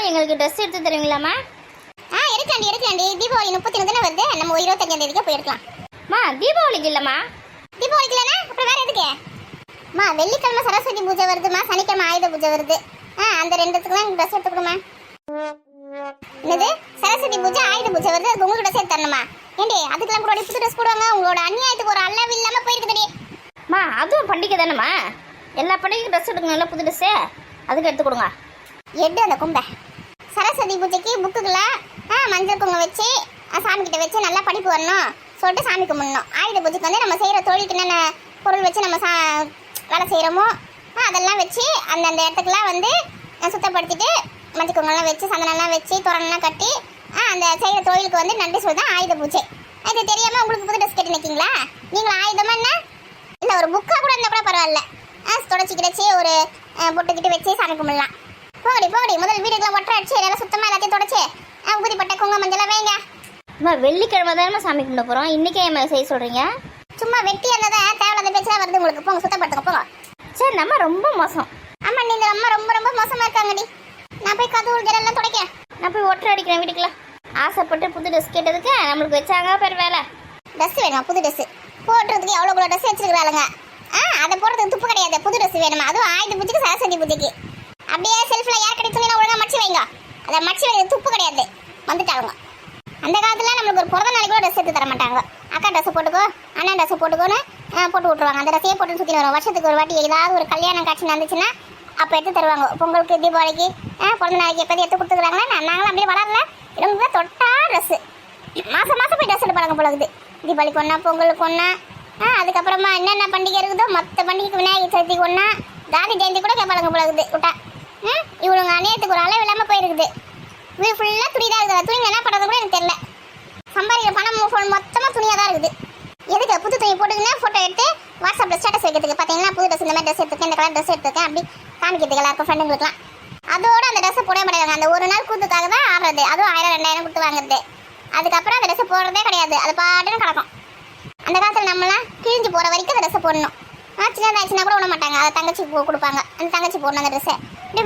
எங்களுக்கு ட்ரெஸ் எடுத்து தருவீங்களாம்மா? எடுக்கலாண்டி தீபாவளி 31 தானே வருது, நம்ம 25ஆம் தேதிக்கே போயிருக்கலாம். தீபாவளிக்கு இல்லைம்மா. தீபாவளிக்கு இல்லைனா அப்புறம் வேற எதுக்கு? வெள்ளிக்கிழமை சரஸ்வதி பூஜை வருதுமா, சனிக்கிழமை ஆயுத பூஜை வருது. அந்த ரெண்டுத்துக்கு தான் ட்ரெஸ் எடுத்துக்கணுமா? என்னது சரஸ்வதி பூஜை ஆயுத பூஜை வருது, அதுக்கு உங்களுக்கு ட்ரெஸ் எடுத்து தரணுமா? ஏண்டி அதுக்கெல்லாம் கூட புது ட்ரெஸ் போடுவாங்க? உங்களோட அநியாயத்துக்கு ஒரு அளவு இல்லாம போயிருக்குதுடி. அதுவும் பண்டிகை தானேம்மா, எல்லா பண்டிகைக்கும் ட்ரெஸ் எடுக்கணும்ல, புது ட்ரெஸ்ஸு அதுக்கு எடுத்து கொடுங்க. எடு அந்த கும்பை. சரஸ்வதி பூஜைக்கு புக்குக்குள்ள மஞ்சள் குங்குமம் வச்சு சாமி கிட்ட வச்சு நல்லா படிப்பு வரணும் சொல்லிட்டு சாமி கும்பிடணும். ஆயுத பூஜைக்கு வந்து நம்ம செய்கிற தொழிலுக்கு என்னென்ன பொருள் வச்சு நம்ம வேலை செய்கிறோமோ அதெல்லாம் வச்சு அந்தந்த இடத்துக்குலாம் வந்து சுத்தப்படுத்திட்டு மஞ்சள் குங்குமம்லாம் வச்சு சந்தனம்லாம் வச்சு தோரணம்லாம் கட்டி அந்த செய்கிற தொழிலுக்கு வந்து நன்றி சொல்லி தான் ஆயுத பூஜை. இது தெரியாமல் உங்களுக்கு புது ட்ரெஸ் கட்டி நிற்கிங்களா? நீங்களும் ஆயுதமா என்ன இல்லை, ஒரு புக்காக கூட இருந்தால் கூட பரவாயில்ல, தொடச்சி கிடச்சி ஒரு பொட்டுக்கிட்டு வச்சு சாமி கும்பிடலாம். போடி முதல் வீடுக்கெல்லாம் ஒற்றை அடிச்சு எல்லாம் சுத்தமாக எல்லாத்தையும் தொடச்சி ஊதிப்பட்ட குங்குமம் மஞ்சள் வைங்க. வெள்ளிக்கிழமை தானே சாமி கும்பிட போகிறோம், இன்றைக்கே என் செய்ய சொல்கிறீங்க? சும்மா வெட்டி இருந்ததை தேவையில்லாத பேச்செல்லாம் வருது உங்களுக்கு. போங்க சுத்தப்படுத்துங்க போங்க. சரி, நம்ம ரொம்ப மோசம். ஆமாம், இந்த அம்மா ரொம்ப ரொம்ப மோசமாக இருக்காங்கடி. நான் போய் கதவு ஜெல்லாம் துடைக்கிறேன். நான் போய் ஒற்றை அடிக்கிறேன் வீட்டுக்குள்ள. ஆசைப்பட்டு புது ட்ரெஸ் கேட்டதுக்கு நம்மளுக்கு வச்சாங்க பேர் வேலை. ட்ரெஸ் வேணுமா? புது ட்ரெஸ் போடுறதுக்கு எவ்வளோ கூட ட்ரெஸ் வச்சிருக்கிறாளுங்க. அதை போடுறதுக்கு துப்பு கிடையாது, புது ட்ரெஸ் வேணுமா? அதுவும் ஆயுத பூஜைக்கு சரஸ்வதி பூஜைக்கு. அப்படியே செல்ஃபில் யார் கிடைச்சுன்னா ஒழுங்காக மடிச்சு வைங்க. அதை மடிச்சு வைக்கிறது துப்பு கிடையாது. வந்துட்டாங்க அந்த காலத்துல நம்மளுக்கு ஒரு பிறந்த நாளைக்கு கூட ட்ரெஸ் எடுத்து தர மாட்டாங்க. அக்கா ட்ரெஸ் போட்டுக்கோ, அண்ணன் ட்ரெஸ் போட்டுக்கோன்னு போட்டு விட்ருவாங்க. அந்த ட்ரெஸ்ஸையே போட்டு சுற்றி வரும். வருஷத்துக்கு ஒரு வாட்டி ஏதாவது ஒரு கல்யாணம் காட்சி நடந்துச்சுன்னா அப்போ எடுத்து தருவாங்க. பொங்கலுக்கு தீபாவளிக்கு பிறந்த நாளைக்கு எப்போது எடுத்து கொடுத்துக்கிறாங்கன்னா நாங்களும் அப்படியே வளரல. இவங்க தொட்டா ட்ரெஸ்ஸு மாதம் போய் ட்ரெஸ் எடுப்பாங்க போலகுது. தீபாவளிக்கு ஒன்றா, பொங்கலுக்கு ஒன்றா, அதுக்கப்புறமா என்னென்ன பண்டிகை இருக்குதோ மற்ற பண்டிகைக்கு விநாயகர் சதுர்த்திக்கு ஒன்றா, காந்தி ஜெயந்தி கூட கேட்பாங்க போலகுது. விட்டா இவளுங்க அநியாயத்துக்கு ஒரு அளவு இல்லாமல் போயிருக்குது. வீடு ஃபுல்லாக துணி தான் இருக்குது. துணி என்ன பண்ணுறது கூட எனக்கு தெரியல. சம்பாதிக்கிற பணம் ஃபோன் மொத்தமாக துணியாக தான் இருக்குது. எதுக்கு புது துணி போட்டுக்கினா ஃபோட்டோ எடுத்து வாட்ஸ்அப்பில் ஸ்டேட்டஸ் வைக்கிறதுக்கு. பார்த்தீங்கன்னா புது ட்ரெஸ், இந்த மாதிரி ட்ரெஸ் எடுத்துருக்கேன், இந்த கலர் ட்ரெஸ் எடுத்துருக்கேன் அப்படி காமிக்கிறதுக்கு எல்லாருக்கும் ஃப்ரெண்டுங்களுக்குலாம். அதோட அந்த ட்ரெஸ்ஸை போடவே மாட்டாங்க. அந்த ஒரு நாள் கூத்துக்காக தான் ஆடுறது. அதுவும் 1000-2000 கொடுத்து வாங்குறது. அதுக்கப்புறம் அந்த ட்ரெஸ்ஸை போடுறதே கிடையாது. அது பாட்டுன்னு கிடக்கும். அந்த காலத்தில் நம்மளாம் கிழிஞ்சு போகிற வரைக்கும் அந்த ட்ரெஸ்ஸை போடணும். சின்னதாச்சுன்னா கூட விட மாட்டாங்க. அதை தங்கச்சி கொடுப்பாங்க. அந்த தங்கச்சி போடணும் அந்த ட்ரெஸ்ஸை. இப்படி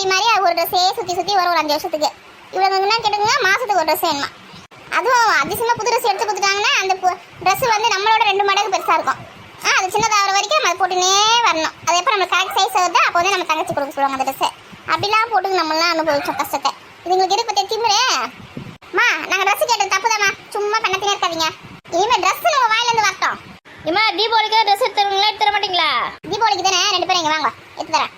மாறி ஒரு ட்ரெஸ்ஸே சுற்றி வரும் ஒரு 5 வருஷத்துக்கு. இவ்வளோ என்ன கேட்டுங்க, மாதத்துக்கு ஒரு ட்ரெஸ் வேணுமா? அதுவும் அதிசயமாக புது ட்ரெஸ் எடுத்து கொடுத்துட்டாங்கன்னா அந்த ட்ரெஸ் வந்து நம்மளோட 2 மடங்கு பெருசாக இருக்கும். அது சின்னதாகிற வரைக்கும் நம்ம அதை போட்டுனே வரணும். அது எப்போ நம்ம கரெக்ட் சைஸ் வருதோ அப்போ வந்து நம்ம தங்கச்சி கொடுக்க சொல்லுவாங்க அந்த ட்ரெஸ்ஸை. அப்படிலாம் போட்டு நம்மளாம் அனுபவிச்சோம் கஷ்டத்தை. இது உங்களுக்கு எதுக்கு பற்றி திமுறே? நாங்கள் ட்ரெஸ் கேட்டது தப்புதாம்மா, சும்மா பண்ணத்தினே இருக்காதீங்க. இனிமேல் ட்ரெஸ் நம்ம வாயிலேருந்து வரட்டும். தீபாவளிக்கு ட்ரெஸ் எடுத்து தருவீங்களா? எடுத்து தர மாட்டீங்களா? தீபாவளிக்கு தானே 2 பேரும் இங்கே வாங்க எடுத்து தரேன்.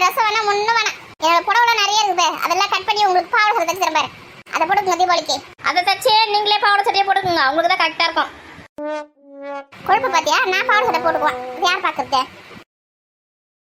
ட்ரெஸ் வேணா ஒன்றும் வேணாம். என்னோட புடவை நிறைய இருக்குது, அதெல்லாம் கட் பண்ணி உங்களுக்கு பாவாடை சட்டை தச்சு தரேன். அதை போட்டுக்கோங்க தீபாவளிக்கு. அதை தச்சு நீங்களே பாவாடை சட்டையை போட்டுக்கோங்க, உங்களுக்கு தான் கரெக்டாக இருக்கும். கொழுப்பு பார்த்தியா? நான் பாவாடை சட்டை போட்டுக்குவேன், யார் பார்க்குறது?